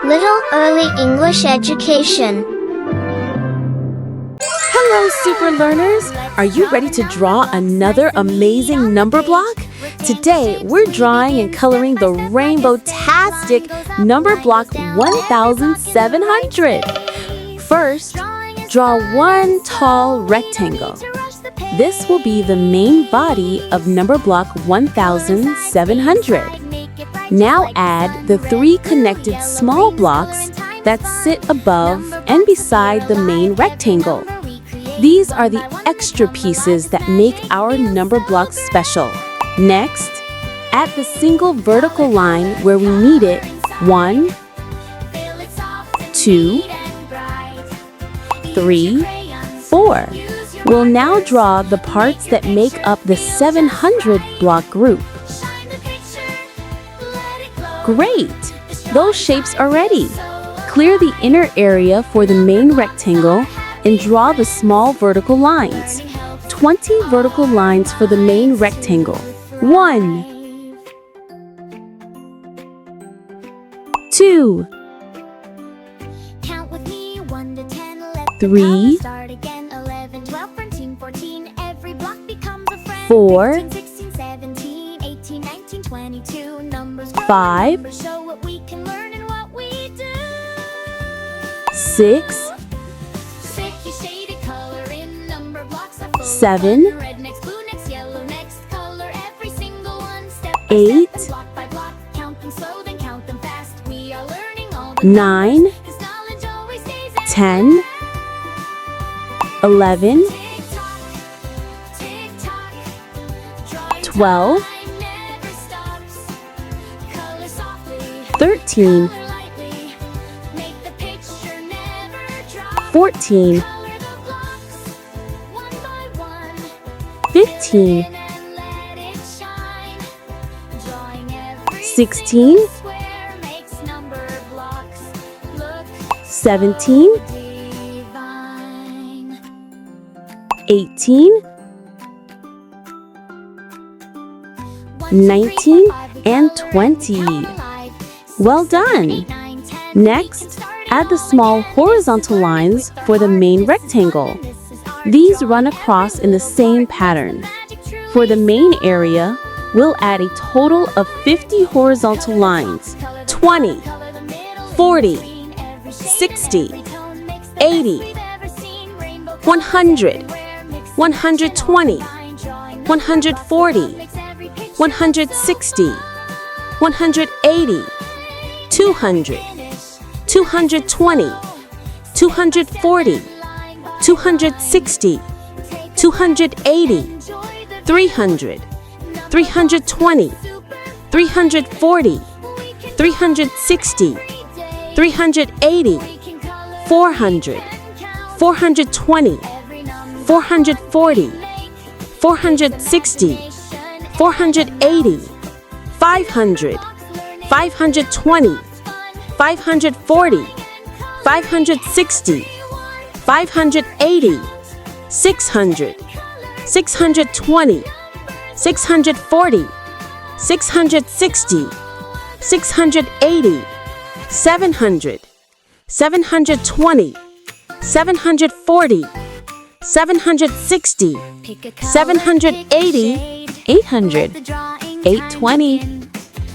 Little Early English Education. Hello, super learners! Are you ready to draw another amazing number block? Today, we're drawing and coloring the rainbow-tastic number block 1700. First, draw one tall rectangle. This will be the main body of number block 1700. Now add the three connected small blocks that sit above and beside the main rectangle. These are the extra pieces that make our number block special. Next, add the single vertical line where we need it. 1, 2, 3, 4. We'll now draw the parts that make up the 700 block group. Great! Those shapes are ready. Clear the inner area for the main rectangle and draw the small vertical lines. 20 vertical lines for the main rectangle. 1, 2, 3, 4, 5, 6, 7, 8, 9, 10, 11, 12, 13, 14, 15, 16, 17, 18, 19, and 20. Well done! Next, add the small horizontal lines for the main rectangle. These run across in the same pattern. For the main area, we'll add a total of 50 horizontal lines. 20, 40, 60, 80, 100, 120, 140, 160, 180, 200, 220, 240, 260, 280, 300, 320, 340, 360, 380, 400, 420, 440, 460, 480, 500, 520, 540, 560, 580, 600, 620, 640, 660, 680, 700, 720, 740, 760, 780, 800, 820,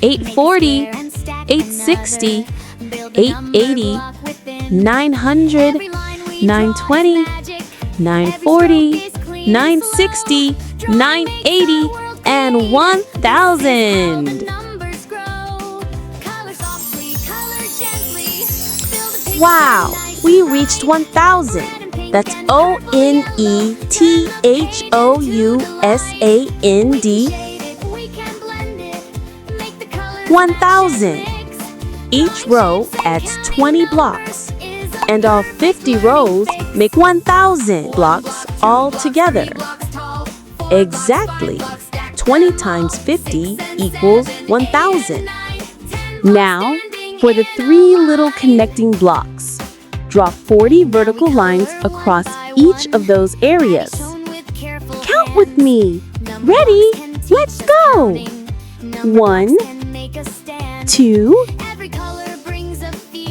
840, 860, 880, 900, 920, 940, 960, 980, and 1,000. Wow, we reached 1,000. That's ONETHOUSAND. 1,000. Each row adds 20 blocks, and all 50 rows make 1,000 blocks all together. Exactly. 20 times 50 equals 1,000. Now, for the three little connecting blocks, draw 40 vertical lines across each of those areas. Count with me. Ready? Let's go. 1, 2,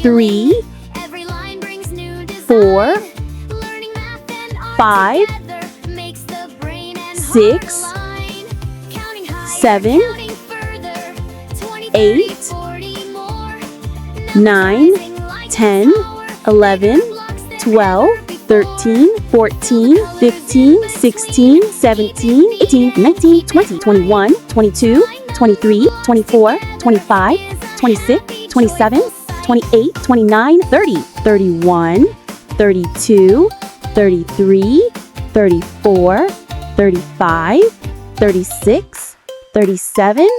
3, 4, 5, 6, 7, 8, 9, 10, 11, 12, 13, 14, 15, 16, 17, 18, 19, 20, 21, 22, 23, 24, 25, 26, 27, 28, 29, 30, 31, 32, 33, 34, 35, 36, 37,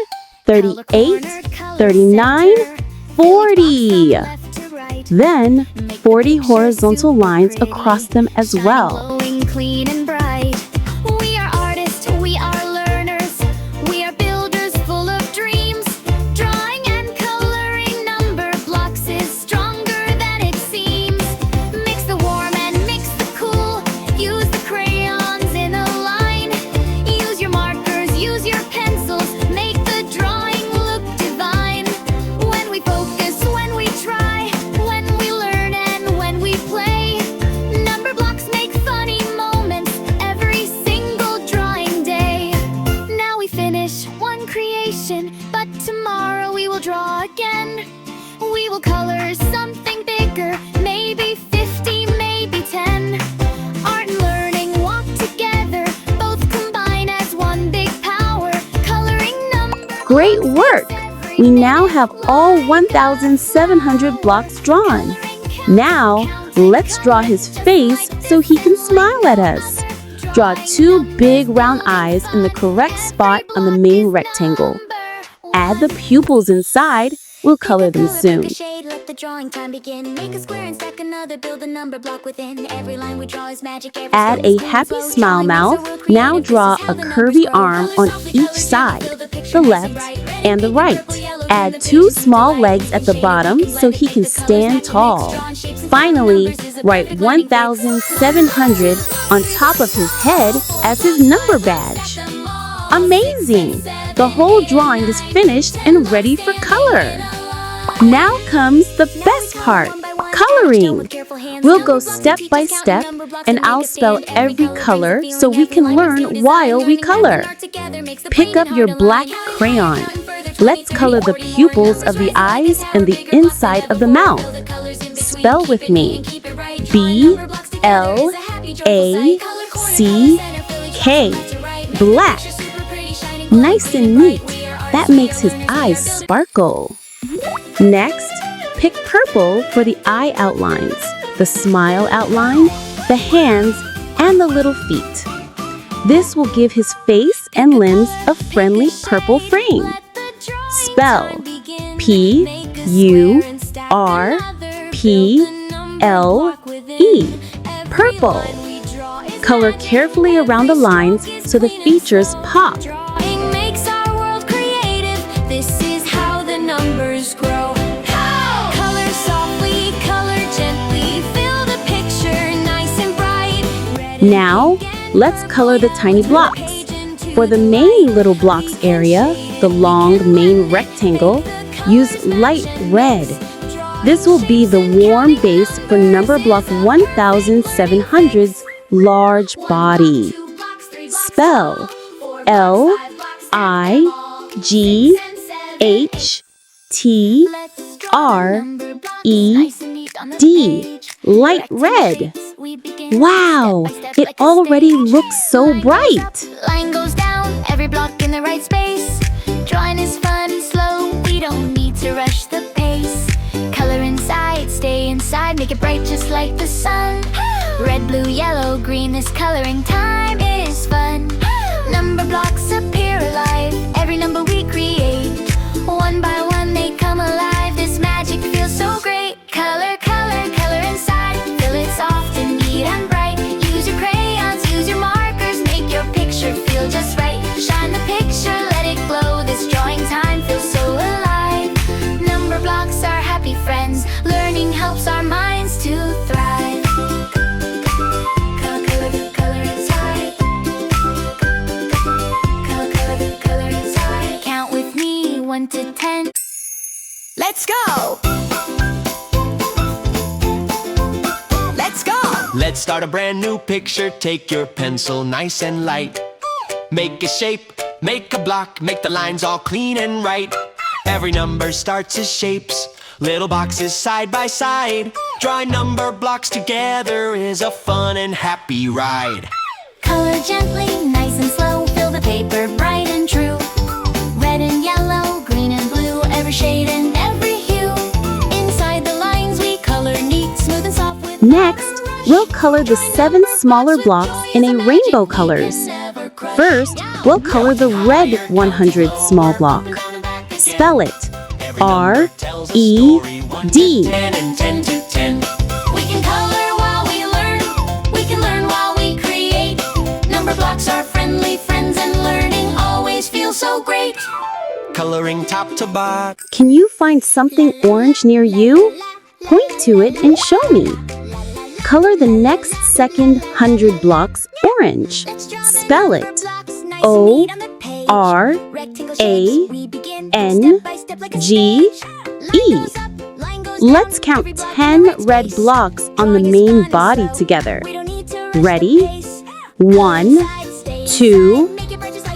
38, 39, 40. Then 40 horizontal lines across them as well. Clean and bright. We are artists, we are learners, we are builders full of dreams. Drawing and coloring number blocks is stronger than it seems. Mix the warm and mix the cool. Use the crayons in a line. Use your markers, use your pencils. Make the drawing look divine. When we focus, when we try, when we learn and when we play, number blocks make funny moments every single drawing day. Now we finish one creation, but tomorrow we will draw again. We will color something bigger, maybe 50, maybe 10. Art and learning walk together, both combine as one big power. Coloring numbers. Great work! We now have all 1,700 blocks drawn. Now, let's draw his face so he can smile at us. Draw 2 big round eyes in the correct spot on the main rectangle. Add the pupils inside. We'll color them soon. Let the drawing time begin. Make a square and stack another, build a number block within. Every line we draw is magic. Add a happy smile mouth. Now draw a curvy arm on each side, the left and the right. Add 2 small legs at the bottom so he can stand tall. Finally, write 1,700 on top of his head as his number badge. Amazing! The whole drawing is finished and ready for color. Now comes the best part, coloring. We'll go step by step and I'll spell every color so we can learn while we color. Pick up your black crayon. Let's color the pupils of the eyes and the inside of the mouth. Spell with me. B-L-A-C-K. Black. Nice and neat. That makes his eyes sparkle. Next, pick purple for the eye outlines, the smile outline, the hands, and the little feet. This will give his face and limbs a friendly purple frame. Spell P-U-R-P-L-E. Purple. Color carefully around the lines so the features pop. Drawing makes our world creative. This is how the numbers grow. Color softly, color gently. Fill the picture nice and bright. Now, let's color the tiny blocks. For the main little blocks area, the long main rectangle, use light red. This will be the warm base for number block 1,700's large body. Spell L-I-G-H-T-R-E-D. Light red. Wow, it already looks so bright. Line goes down, every block in the right space. Drawing is fun and slow, we don't need to rush the pace. Color inside, stay inside, make it bright just like the sun. Red, blue, yellow, green, this coloring time is fun. Number blocks appear alive, every number we create. One by one they come alive, this magic feels so great. Color, color, color inside, fill it soft and neat and bright. Use your crayons, use your markers, make your picture feel just right. Shine the picture, let it glow, this drawing time feels so alive. Number blocks are happy friends, learning helps our minds to thrive. Color, color inside. Color inside. Count with me, 1 to 10. Let's go! Let's start a brand new picture. Take your pencil nice and light. Make a shape, make a block, make the lines all clean and right. Every number starts as shapes, little boxes side by side. Drawing number blocks together is a fun and happy ride. Color gently, nice and slow. Fill the paper bright and true. Red and yellow, green and blue, every shade and every hue. Inside the lines we color neat, smooth and soft with Next, we'll color the 7 smaller blocks in a rainbow colors. First, we'll color the red 100 small block. Spell it R-E-D. 10 and 10 to 10. We can color while we learn. We can learn while we create. Number blocks are friendly friends, and learning always feels so great. Coloring top to bottom. Can you find something orange near you? Point to it and show me. Color the next second 100 blocks orange. Spell it O-R-A-N-G-E. Let's count 10 red blocks on the main body together. Ready? 1, 2,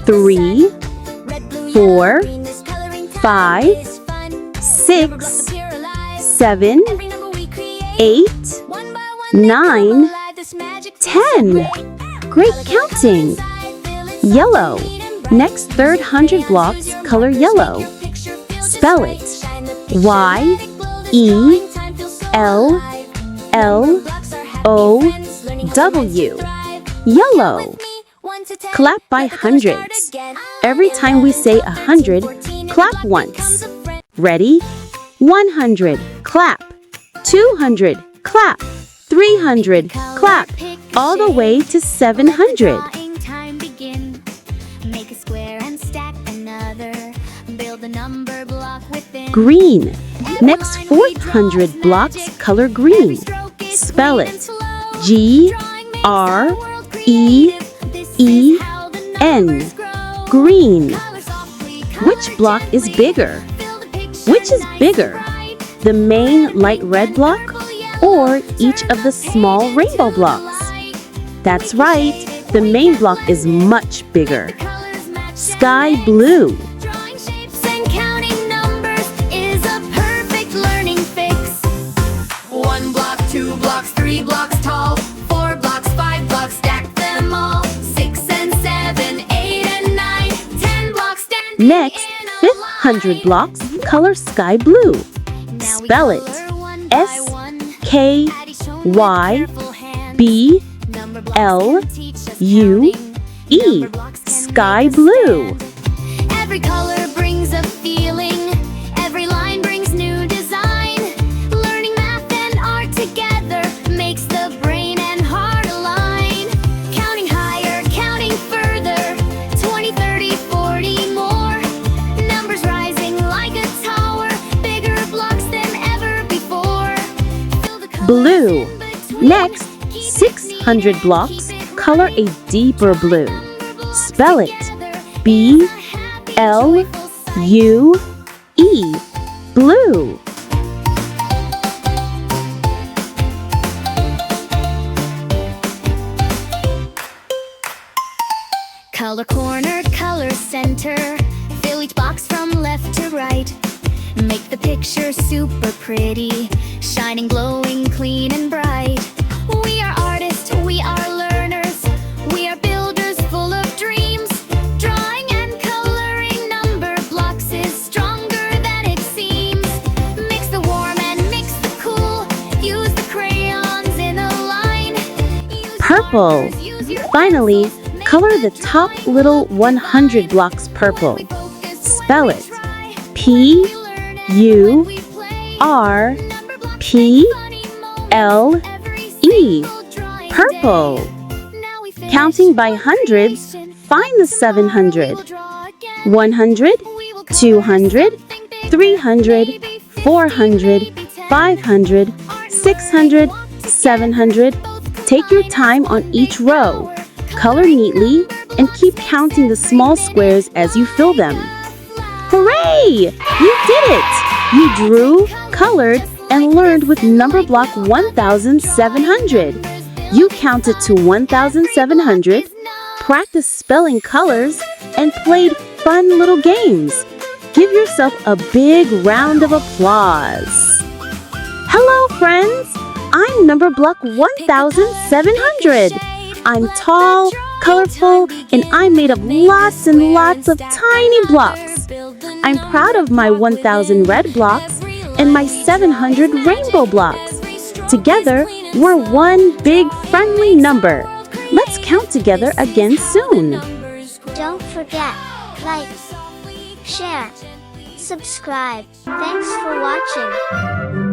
3, 4, 5, 6, 7, 8, 9, 10. Great counting. Yellow. Next third 100 blocks, color yellow. Spell it Y-E-L-L-O-W. Yellow. Clap by hundreds. Every time we say 100, clap once. Ready? 100, clap. 200, clap. 300, clap. All the way to 700. Make a square and stack another. Build a number block within. Green. Next 400 blocks, color green. Spell it G-R-E-E-N. Green. Which block is bigger? Which is bigger? The main light red block or each of the small rainbow blocks? That's right, the main block is much bigger. Sky blue. Drawing shapes and counting numbers is a perfect learning fix. 1 block, 2 blocks, 3 blocks tall. 4 blocks, 5 blocks, stack them all. 6 and 7, 8 and 9, 10 blocks standing Next, in a fifth line. 100 blocks, color sky blue. Now we Spell it color one by one. S-K-Y-B-L-U-E. Addie showed me with careful hands. Number blocks teach us counting. Number blocks can Sky make us blue. stand. Every color brings a feeling. Every line brings new design. Learning math and art together makes the brain and heart align. Counting higher, counting further. 20, 30, 40 more. Numbers rising like a tower. Bigger blocks than ever before. Fill the colors Blue. in between. Next, 600 blocks, color a deeper blue. Spell it B-L-U-E. Blue. Color corner, color center. Fill each box from left to right. Make the picture super pretty, shining, glowing, clean and bright. We are artists, we are learners. We are builders full of dreams. Drawing and coloring number blocks is stronger than it seems. Mix the warm and mix the cool. Use the crayons in a line. Use Purple. markers, use your Finally, color the top little 100 blocks purple. Spell it P-U-R-P-L-E. Purple. Counting by hundreds, find the 700. 100, 200, 300, 400, 500, 600, 700. Take your time on each row. Color neatly and keep counting the small squares as you fill them. Hooray! You did it! You drew, colored, and learned with number block 1700. You counted to 1,700, practiced spelling colors, and played fun little games. Give yourself a big round of applause. Hello, friends! I'm Numberblock 1,700. I'm tall, colorful, and I'm made of lots and lots of tiny blocks. I'm proud of my 1,000 red blocks and my 700 rainbow blocks. Together, we're one big friendly number. Let's count together again soon. Don't forget, like, share, subscribe. Thanks for watching.